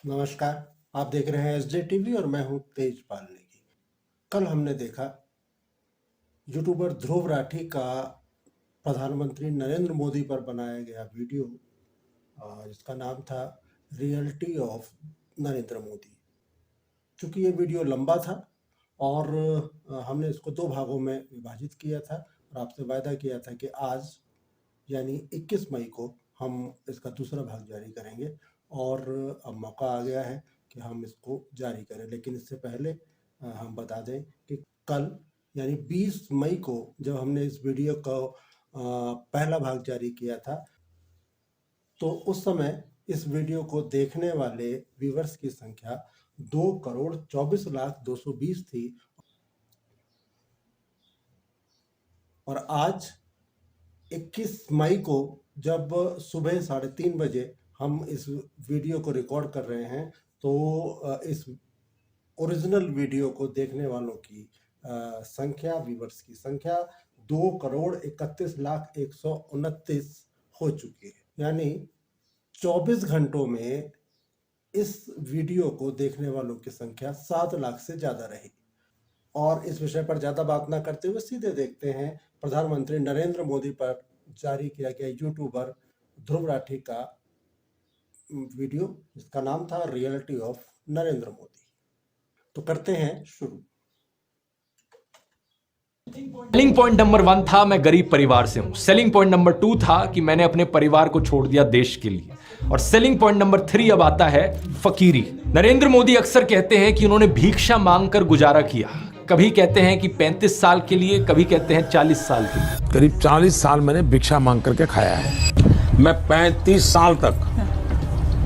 नमस्कार। आप देख रहे हैं एसजे टीवी और मैं हूं तेजपाल नेगी। कल हमने देखा यूट्यूबर ध्रुव राठी का प्रधानमंत्री नरेंद्र मोदी पर बनाया गया वीडियो जिसका नाम था रियलिटी ऑफ नरेंद्र मोदी। क्योंकि ये वीडियो लंबा था और हमने इसको 2 भागों में विभाजित किया था और आपसे वायदा किया था कि आज यानी 21 मई को हम इसका दूसरा भाग जारी करेंगे और अब मौका आ गया है कि हम इसको जारी करें। लेकिन इससे पहले हम बता दें कि कल यानी 20 मई को जब हमने इस वीडियो का पहला भाग जारी किया था तो उस समय इस वीडियो को देखने वाले व्यूअर्स की संख्या 2,24,02,20 थी और आज 21 मई को जब सुबह 3:30 बजे हम इस वीडियो को रिकॉर्ड कर रहे हैं तो इस ओरिजिनल वीडियो को देखने वालों की संख्या, व्यूअर्स की संख्या 2,31,01,29 हो चुकी है। यानी 24 घंटों में इस वीडियो को देखने वालों की संख्या 7 लाख से ज़्यादा रही। और इस विषय पर ज़्यादा बात ना करते हुए सीधे देखते हैं प्रधानमंत्री नरेंद्र मोदी पर जारी किया गया यूट्यूबर ध्रुव राठी का वीडियो जिसका नाम था रियलिटी ऑफ नरेंद्र मोदी। तो करते हैं शुरू। सेलिंग पॉइंट नंबर 1 था मैं गरीब परिवार से हूं। सेलिंग पॉइंट नंबर 2 था कि मैंने अपने परिवार को छोड़ दिया देश के लिए। और सेलिंग पॉइंट नंबर 3 अब आता है फकीरी। नरेंद्र मोदी अक्सर कहते हैं कि उन्होंने भिक्षा मांगकर गुजारा किया। कभी कहते हैं कि 35 साल के लिए, कभी कहते हैं 40 साल के लिए। करीब 40 साल मैंने भिक्षा मांग करके खाया है। मैं 35 साल तक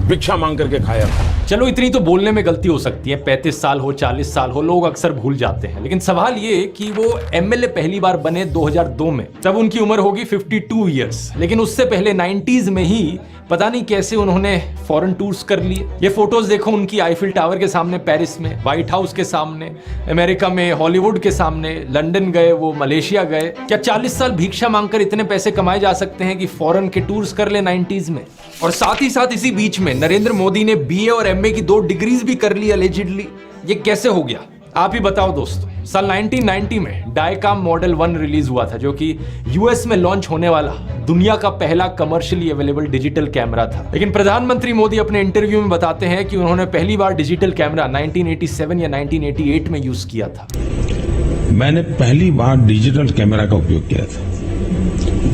भिक्षा मांग करके खाया था। चलो इतनी तो बोलने में गलती हो सकती है, 35 साल हो 40 साल हो, लोग अक्सर भूल जाते हैं। लेकिन सवाल ये कि वो एमएलए पहली बार बने 2002 में, तब उनकी उम्र होगी 52 इयर्स। लेकिन उससे पहले 90s में ही पता नहीं कैसे उन्होंने फॉरेन टूर्स कर लिए। ये फोटोज देखो उनकी आईफिल टावर के सामने पेरिस में, व्हाइट हाउस के सामने अमेरिका में, हॉलीवुड के सामने, लंदन गए, वो मलेशिया गए। क्या 40 साल भिक्षा मांगकर इतने पैसे कमाए जा सकते हैं कि फॉरेन के टूर्स कर ले 90s में? और साथ ही साथ इसी बीच में नरेंद्र मोदी ने बीए और एमए की 2 डिग्रीज भी कर ली अलेजिडली। ये कैसे हो गया आप ही बताओ दोस्तों। साल 1990 में डायकाम मॉडल 1 रिलीज हुआ था, जो कि यूएस में लॉन्च होने वाला दुनिया का पहला कमर्शियली अवेलेबल डिजिटल कैमरा था। लेकिन प्रधानमंत्री मोदी अपने इंटरव्यू में बताते हैं कि उन्होंने पहली बार डिजिटल कैमरा 1987 या 1988 में यूज किया था। मैंने पहली बार डिजिटल कैमरा का उपयोग किया था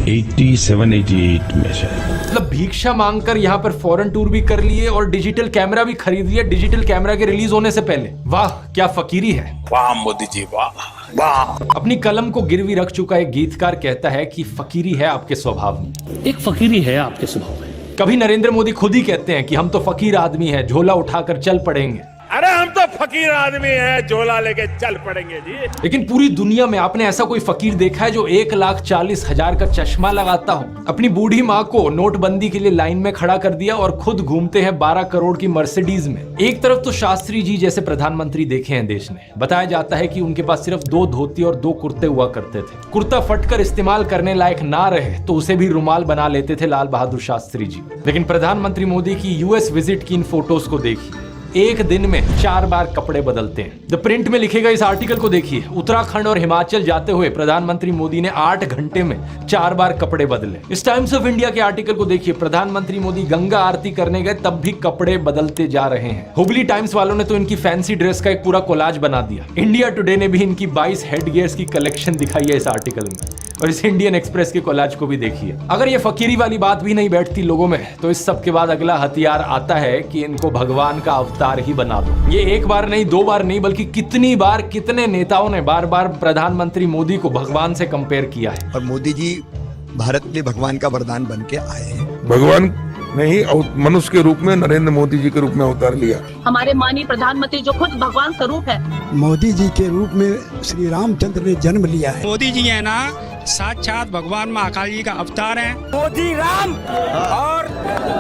87-88 में शायद। मतलब भिक्षा मांगकर यहाँ पर फॉरेन टूर भी कर लिए और डिजिटल कैमरा भी खरीद लिया डिजिटल कैमरा के रिलीज होने से पहले। वाह क्या फकीरी है। वाह मोदी जी वाह वाह। अपनी कलम को गिरवी रख चुका एक गीतकार कहता है कि फकीरी है आपके स्वभाव में। एक फकीरी है आपके स्वभाव में। कभी नरेंद्र मोदी खुद ही कहते हैं कि हम तो फकीर आदमी हैं, झोला उठाकर चल पड़ेंगे। अरे हम तो फकीर आदमी हैं, झोला लेके चल पड़ेंगे जी। लेकिन पूरी दुनिया में आपने ऐसा कोई फकीर देखा है जो 1,40,000 का चश्मा लगाता हो, अपनी बूढ़ी माँ को नोटबंदी के लिए लाइन में खड़ा कर दिया और खुद घूमते हैं 12 करोड़ की मर्सिडीज में? एक तरफ तो शास्त्री जी जैसे प्रधानमंत्री देखे हैं देश ने। बताया जाता है कि उनके पास सिर्फ 2 धोती और 2 कुर्ते हुआ करते थे। कुर्ता फटकर इस्तेमाल करने लायक ना रहे तो उसे भी रुमाल बना लेते थे लाल बहादुर शास्त्री जी। लेकिन प्रधानमंत्री मोदी की यूएस विजिट की इन फोटोज को देखिए, एक दिन में 4 बार कपड़े बदलते हैं। द प्रिंट में लिखेगा इस आर्टिकल को देखिए। उत्तराखंड और हिमाचल जाते हुए प्रधानमंत्री मोदी ने 8 घंटे में 4 बार कपड़े बदले। इस टाइम्स ऑफ इंडिया के आर्टिकल को देखिए, प्रधानमंत्री मोदी गंगा आरती करने गए तब भी कपड़े बदलते जा रहे हैं। हुबली टाइम्स वालों ने तो इनकी फैंसी ड्रेस का एक पूरा कोलाज बना दिया। इंडिया टुडे ने भी इनकी 22 हेड गियर्स की कलेक्शन दिखाई है इस आर्टिकल में। और इस इंडियन एक्सप्रेस के कोलाज को भी देखिए। अगर ये फकीरी वाली बात भी नहीं बैठती लोगों में तो इस सब के बाद अगला हथियार आता है कि इनको भगवान का अवतार ही बना दो। ये एक बार नहीं, 2 बार नहीं, बल्कि कितनी बार कितने नेताओं ने बार बार प्रधानमंत्री मोदी को भगवान से कंपेयर किया है। और मोदी जी भारत के लिए भगवान का वरदान बन के आए हैं। भगवान ने ही मनुष्य के रूप में नरेंद्र मोदी जी के रूप में अवतार लिया। हमारे माननीय प्रधानमंत्री जो खुद भगवान स्वरूप है। मोदी जी के रूप में श्री रामचंद्र ने जन्म लिया है। मोदी जी है ना, साक्षात भगवान महाकाल जी का अवतार है। मोदी राम और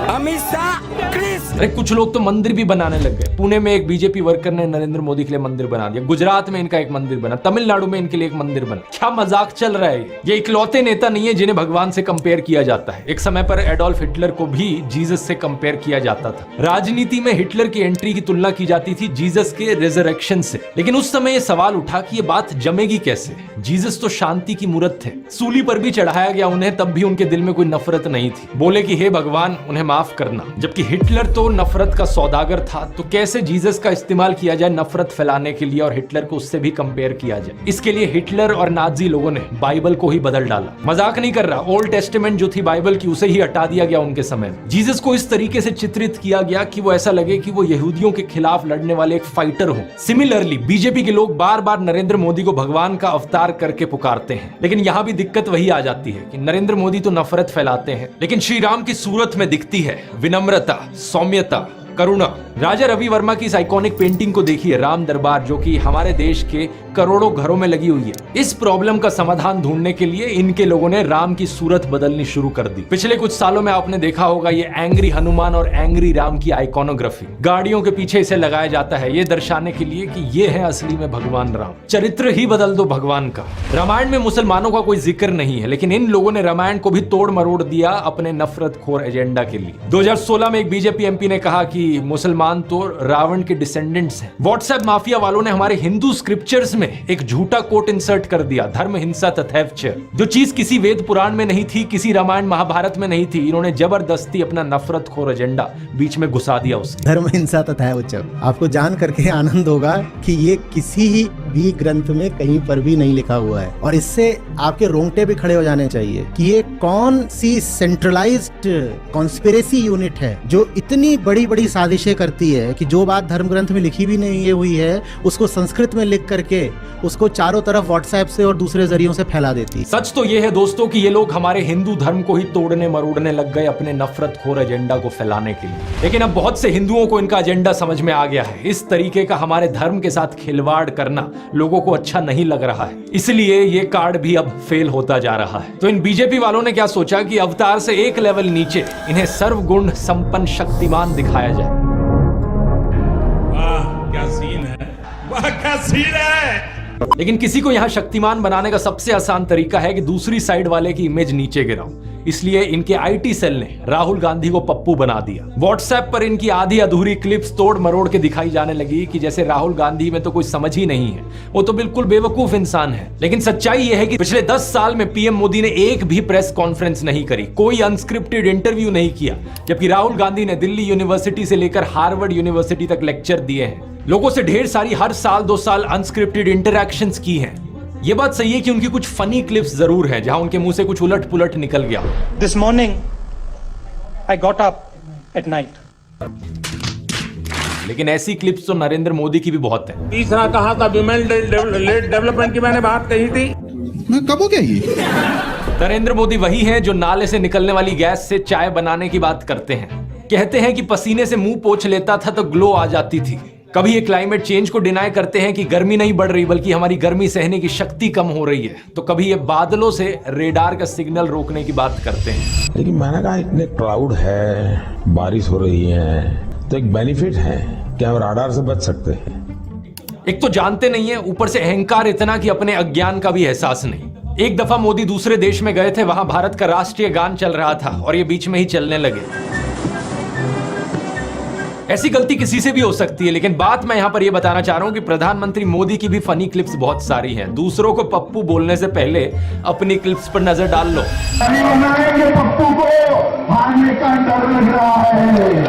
अमित शाह कृष्ण। अरे कुछ लोग तो मंदिर भी बनाने लग गए। पुणे में एक बीजेपी वर्कर ने नरेंद्र मोदी के लिए मंदिर बना दिया, गुजरात में इनका एक मंदिर बना, तमिलनाडु में इनके लिए एक मंदिर बना। क्या मजाक चल रहा है ये इकलौते नेता नहीं है जिन्हें भगवान से कंपेयर किया जाता है। एक समय पर एडोल्फ हिटलर को भी जीसस से कंपेयर किया जाता था। राजनीति में हिटलर की एंट्री की तुलना की जाती थी जीसस के रिजरेक्शन से। लेकिन उस समय ये सवाल उठा कि ये बात जमेगी कैसे। जीसस तो शांति की मूर्त थे, सूली पर भी चढ़ाया गया उन्हें, तब भी उनके दिल में कोई नफरत नहीं थी। बोले कि हे भगवान उन्हें माफ करना। जबकि हिटलर तो नफरत का सौदागर था, तो कैसे जीसस का इस्तेमाल किया जाए नफरत फैलाने के लिए और हिटलर को उससे भी कंपेयर किया जाए। इसके लिए हिटलर और नाजी लोगों ने बाइबल को ही बदल डाला। मजाक नहीं कर रहा, ओल्ड टेस्टामेंट जो थी बाइबल की उसे ही हटा दिया गया उनके समय। जीसस को इस तरीके से चित्रित किया गया कि वो ऐसा लगे कि वो यहूदियों के खिलाफ लड़ने वाले एक फाइटर हो। सिमिलरली बीजेपी के लोग बार बार नरेंद्र मोदी को भगवान का अवतार करके पुकारते हैं। लेकिन यहाँ भी दिक्कत वही आ जाती है कि नरेंद्र मोदी तो नफरत फैलाते हैं, लेकिन श्री राम की सूरत में दिखती है विनम्रता, सौम्यता, करुणा। राजा रवि वर्मा की इस आइकॉनिक पेंटिंग को देखिए, राम दरबार, जो कि हमारे देश के करोड़ों घरों में लगी हुई है। इस प्रॉब्लम का समाधान ढूंढने के लिए इनके लोगों ने राम की सूरत बदलनी शुरू कर दी। पिछले कुछ सालों में आपने देखा होगा ये एंग्री हनुमान और एंग्री राम की आइकॉनोग्राफी गाड़ियों के पीछे इसे लगाया जाता है, ये दर्शाने के लिए कि ये है असली में भगवान राम। चरित्र ही बदल दो भगवान का। रामायण में मुसलमानों का कोई जिक्र नहीं है, लेकिन इन लोगों ने रामायण को भी तोड़ मरोड़ दिया अपने नफरतखोर एजेंडा के लिए। 2016 में एक बीजेपी एमपी ने कहा कि मुसलमान तो रावण के डिसेंडेंट्स हैं। व्हाट्सएप माफिया वालों ने हमारे हिंदू स्क्रिप्चर्स में एक झूठा कोट इंसर्ट कर दिया, धर्म हिंसा तथैव च। जो चीज किसी वेद पुराण में नहीं थी, किसी रामायण महाभारत में नहीं थी, इन्होंने जबरदस्ती अपना नफरतखोर एजेंडा बीच में घुसा दिया उसके। धर्म हिंसा तथैव च, आपको जान करके आनंद होगा कि ये किसी भी ग्रंथ में कहीं पर भी नहीं लिखा हुआ है। और इससे आपके रोंगटे भी खड़े हो जाने चाहिए कि ये कौन सी सेंट्रलाइज्ड कॉन्स्पिरेसी यूनिट है जो इतनी बड़ी बड़ी साजिशें करती है कि जो बात धर्म ग्रंथ में लिखी भी नहीं हुई है उसको संस्कृत में लिख करके उसको चारों तरफ व्हाट्सएप से और दूसरे जरियों से फैला देती। सच तो ये है दोस्तों कि ये लोग हमारे हिंदू धर्म को ही तोड़ने मरोड़ने लग गए अपने नफरतखोर एजेंडा को फैलाने के लिए। लेकिन अब बहुत से हिंदुओं को इनका एजेंडा समझ में आ गया है। इस तरीके का हमारे धर्म के साथ खिलवाड़ करना लोगों को अच्छा नहीं लग रहा है, इसलिए ये कार्ड भी अब फेल होता जा रहा है। तो इन बीजेपी वालों ने क्या सोचा कि अवतार से एक लेवल नीचे इन्हें सर्वगुण संपन्न शक्तिमान दिखाया जाए। वाह क्या सीन है, वाह क्या सीन है। लेकिन किसी को यहाँ शक्तिमान बनाने का सबसे आसान तरीका है कि दूसरी साइड वाले की इमेज नीचे गिराओ। इसलिए इनके आईटी सेल ने राहुल गांधी को पप्पू बना दिया। व्हाट्सएप पर इनकी आधी अधूरी क्लिप्स तोड़ मरोड़ के दिखाई जाने लगी कि जैसे राहुल गांधी में तो कोई समझ ही नहीं है, वो तो बिल्कुल बेवकूफ इंसान है। लेकिन सच्चाई यह है कि पिछले 10 साल में पीएम मोदी ने एक भी प्रेस कॉन्फ्रेंस नहीं करी, कोई अनस्क्रिप्टेड इंटरव्यू नहीं किया, जबकि राहुल गांधी ने दिल्ली यूनिवर्सिटी से लेकर हार्वर्ड यूनिवर्सिटी तक लेक्चर दिए हैं, लोगों से ढेर सारी हर साल 2 साल अनस्क्रिप्टेड इंटरैक्शंस की हैं। ये बात सही है कि उनकी कुछ फनी क्लिप्स जरूर हैं जहां उनके मुंह से कुछ उलट पुलट निकल गया। This morning I got up at night. लेकिन ऐसी क्लिप्स तो नरेंद्र मोदी की भी बहुत है। तीसरा कहा था विमेन डेवलपमेंट की मैंने बात कही थी, मैं कब हो गया ये? नरेंद्र मोदी वही हैं जो नाले से निकलने वाली गैस से चाय बनाने की बात करते हैं। कहते हैं कि पसीने से मुंह पोंछ लेता था तो ग्लो आ जाती थी। कभी ये क्लाइमेट चेंज को डिनाई करते हैं कि गर्मी नहीं बढ़ रही बल्कि हमारी गर्मी सहने की शक्ति कम हो रही है, तो कभी ये बादलों से रेडार का सिग्नल रोकने की बात करते हैं। लेकिन मैंने कहा इतने क्लाउड है, बारिश हो रही है, तो एक बेनिफिट है कि हम राडार से बच सकते हैं। एक तो जानते नहीं है, ऊपर से अहंकार इतना कि अपने अज्ञान का भी एहसास नहीं। एक दफा मोदी दूसरे देश में गए थे, वहां भारत का राष्ट्रीय गान चल रहा था और ये बीच में ही चलने लगे। ऐसी गलती किसी से भी हो सकती है, लेकिन बात मैं यहां पर यह बताना चाह रहा हूं कि प्रधानमंत्री मोदी की भी फनी क्लिप्स बहुत सारी हैं। दूसरों को पप्पू बोलने से पहले अपनी क्लिप्स पर नजर डाल लो। पप्पू को हारने का डर लग रहा है,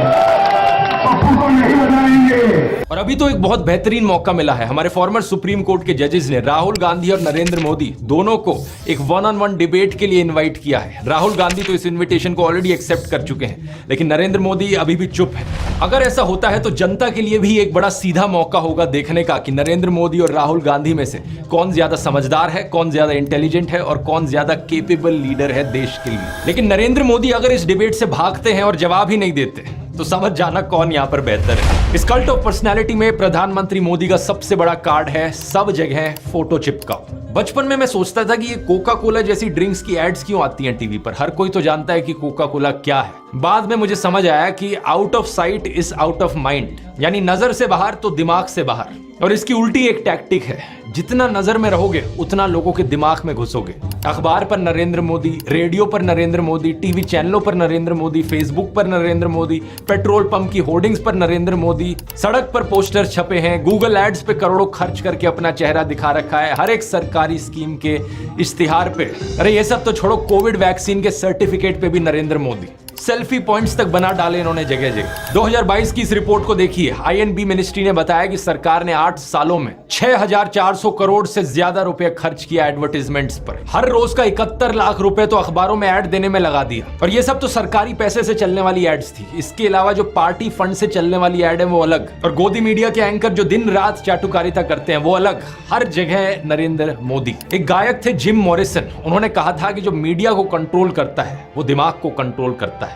पप्पू को नहीं बनाएंगे। और अभी तो एक बहुत बेहतरीन मौका मिला है। हमारे फॉर्मर सुप्रीम कोर्ट के जजेस ने राहुल गांधी और नरेंद्र मोदी दोनों को एक 1-on-1 डिबेट के लिए इनवाइट किया है। राहुल गांधी तो इस इनविटेशन को ऑलरेडी एक्सेप्ट कर चुके हैं, लेकिन नरेंद्र मोदी अभी भी चुप है। अगर ऐसा होता है तो जनता के लिए भी एक बड़ा सीधा मौका होगा देखने का कि नरेंद्र मोदी और राहुल गांधी में से कौन ज्यादा समझदार है, कौन ज्यादा इंटेलिजेंट है और कौन ज्यादा केपेबल लीडर है देश के लिए। लेकिन नरेंद्र मोदी अगर इस डिबेट से भागते हैं और जवाब ही नहीं देते तो समझ जाना कौन यहाँ पर बेहतर है। इस कल्ट ऑफ पर्सनैलिटी में प्रधानमंत्री मोदी का सबसे बड़ा कार्ड है सब जगह फोटो चिपकाओ। बचपन में मैं सोचता था कि ये कोका कोला जैसी ड्रिंक्स की एड्स क्यों आती हैं टीवी पर, हर कोई तो जानता है कि कोका कोला क्या है। बाद में मुझे समझ आया कि out of site is out of mind, यानी नजर से बाहर तो दिमाग से बाहर। और इसकी उल्टी एक टैक्टिक है, जितना नजर में रहोगे उतना लोगों के दिमाग में घुसोगे। अखबार पर नरेंद्र मोदी, रेडियो पर नरेंद्र मोदी, टीवी चैनलों पर नरेंद्र मोदी, फेसबुक पर नरेंद्र मोदी, पेट्रोल पंप की होर्डिंग्स पर नरेंद्र मोदी, सड़क पर पोस्टर छपे हैं, गूगल एड्स पे करोड़ों खर्च करके अपना चेहरा दिखा रखा है, हर एक सरकारी स्कीम के इश्तिहार पे। अरे ये सब तो छोड़ो, कोविड वैक्सीन के सर्टिफिकेट पे भी नरेंद्र मोदी। सेल्फी पॉइंट्स तक बना डाले इन्होंने जगह जगह। 2022 की इस रिपोर्ट को देखिए। आईएनबी मिनिस्ट्री ने बताया कि सरकार ने 8 सालों में 6,400 करोड़ से ज्यादा रुपए खर्च किया एडवर्टीजमेंट्स पर। हर रोज का 71 लाख रुपए तो अखबारों में ऐड देने में लगा दिया। और ये सब तो सरकारी पैसे से चलने वाली एड्स थी। इसके अलावा जो पार्टी फंड से चलने वाली एड है वो अलग, और गोदी मीडिया के एंकर जो दिन रात चाटुकारिता करते हैं वो अलग। हर जगह नरेंद्र मोदी। एक गायक थे जिम मॉरिसन, उन्होंने कहा था कि जो मीडिया को कंट्रोल करता है वो दिमाग को कंट्रोल करता है।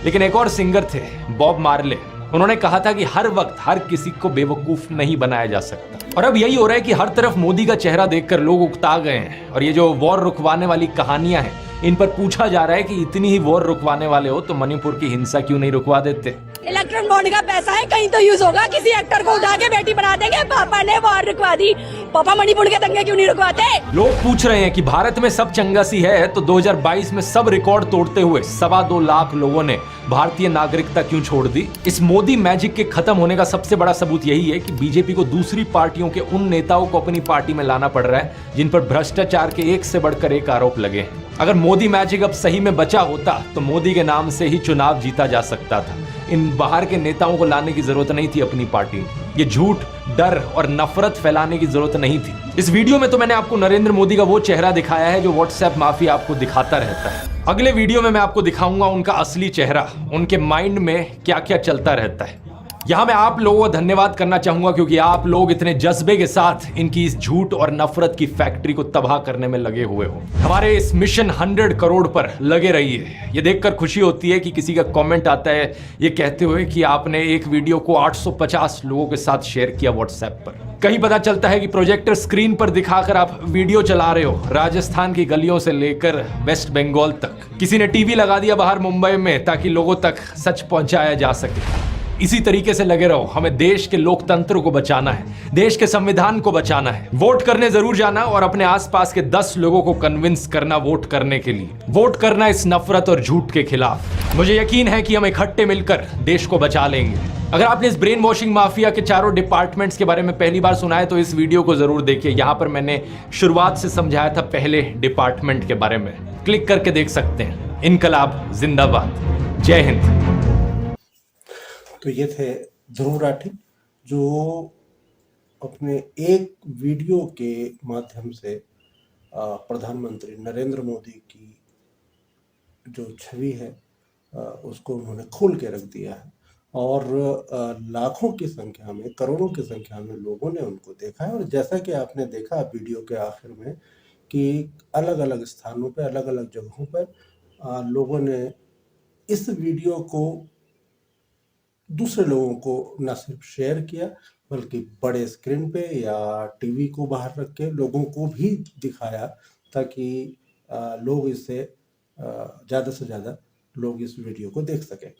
लेकिन एक और सिंगर थे बॉब मार्ले, उन्होंने कहा था कि हर वक्त हर किसी को बेवकूफ नहीं बनाया जा सकता। और अब यही हो रहा है कि हर तरफ मोदी का चेहरा देखकर लोग उकता गए हैं। और ये जो वॉर रुकवाने वाली कहानियां हैं, इन पर पूछा जा रहा है कि इतनी ही वॉर रुकवाने वाले हो तो मणिपुर की हिंसा क्यों नहीं रुकवा देते। इलेक्ट्रॉन बॉन्ड का पैसा है, कहीं तो यूज होगा। किसी एक्टर को उठा के बेटी बना देंगे, पापा ने वॉर रुकवा दी, पापा मणिपुर के दंगे क्यों नहीं रुकवाते। लोग पूछ रहे हैं कि भारत में सब चंगासी है तो 2022 में सब रिकॉर्ड तोड़ते हुए 2.25 लाख लोगों ने भारतीय नागरिकता क्यों छोड़ दी। इस मोदी मैजिक के खत्म होने का सबसे बड़ा सबूत यही है कि बीजेपी को दूसरी पार्टियों के उन नेताओं को अपनी पार्टी में लाना पड़ रहा है जिन पर भ्रष्टाचार के एक से बढ़कर एक आरोप लगे हैं। अगर मोदी मैजिक अब सही में बचा होता तो मोदी के नाम से ही चुनाव जीता जा सकता था। इन बाहर के नेताओं को लाने की जरूरत नहीं थी अपनी पार्टी में। ये झूठ, डर और नफरत फैलाने की जरूरत नहीं थी। इस वीडियो में तो मैंने आपको नरेंद्र मोदी का वो चेहरा दिखाया है जो व्हाट्सएप माफिया आपको दिखाता रहता है। अगले वीडियो में मैं आपको दिखाऊंगा उनका असली चेहरा, उनके माइंड में क्या क्या चलता रहता है। यहां मैं आप लोगों को धन्यवाद करना चाहूंगा क्योंकि आप लोग इतने जज्बे के साथ इनकी इस झूठ और नफरत की फैक्ट्री को तबाह करने में लगे हुए हो। हमारे इस मिशन 100 करोड़ पर लगे रहिए। ये देखकर खुशी होती है कि किसी का कमेंट आता है ये कहते हुए कि आपने एक वीडियो को 850 लोगों के साथ शेयर किया व्हाट्सएप पर। कहीं पता चलता है कि प्रोजेक्टर स्क्रीन पर दिखाकर आप वीडियो चला रहे हो राजस्थान की गलियों से लेकर वेस्ट बंगाल तक। किसी ने टीवी लगा दिया बाहर मुंबई में ताकि लोगों तक सच पहुंचाया जा सके। इसी तरीके से लगे रहो। हमें देश के लोकतंत्र को बचाना है, देश के संविधान को बचाना है। वोट करने जरूर जाना और अपने आसपास के 10 लोगों को कन्विंस करना वोट करने के लिए। वोट करना इस नफरत और झूठ के खिलाफ। मुझे यकीन है कि हम इकट्ठे मिलकर देश को बचा लेंगे। अगर आपने इस ब्रेन वॉशिंग माफिया के चारों डिपार्टमेंट्स के बारे में पहली बार सुना है तो इस वीडियो को जरूर देखिए। यहां पर मैंने शुरुआत से समझाया था पहले डिपार्टमेंट के बारे में, क्लिक करके देख सकते हैं। इनकलाब जिंदाबाद। जय हिंद। तो ये थे ध्रुव राठी जो अपने एक वीडियो के माध्यम से प्रधानमंत्री नरेंद्र मोदी की जो छवि है उसको उन्होंने खोल के रख दिया है। और लाखों की संख्या में, करोड़ों की संख्या में लोगों ने उनको देखा है। और जैसा कि आपने देखा वीडियो के आखिर में कि अलग अलग स्थानों पर, अलग अलग जगहों पर लोगों ने इस वीडियो को दूसरे लोगों को न सिर्फ शेयर किया बल्कि बड़े स्क्रीन पे या टीवी को बाहर रख के लोगों को भी दिखाया ताकि लोग इससे ज़्यादा से ज़्यादा लोग इस वीडियो को देख सकें।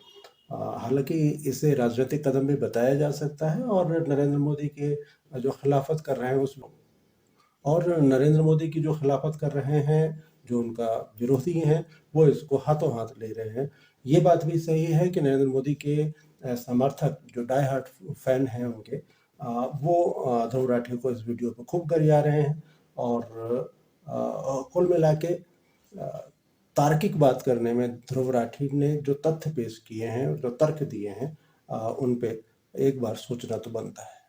हालांकि इसे राजनीतिक कदम भी बताया जा सकता है और नरेंद्र मोदी के जो खिलाफत कर रहे हैं जो खिलाफत कर रहे हैं, जो उनका विरोधी हैं, वो इसको हाथों हाथ ले रहे हैं। ये बात भी सही है कि नरेंद्र मोदी के समर्थक जो डाई हार्ट फैन हैं उनके, वो ध्रुव राठी को इस वीडियो पर खूब गरिया रहे हैं। और कुल मिला के तार्किक बात करने में ध्रुव राठी ने जो तथ्य पेश किए हैं, जो तर्क दिए हैं, उन पे एक बार सोचना तो बनता है।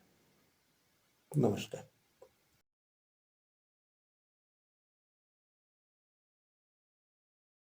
नमस्कार।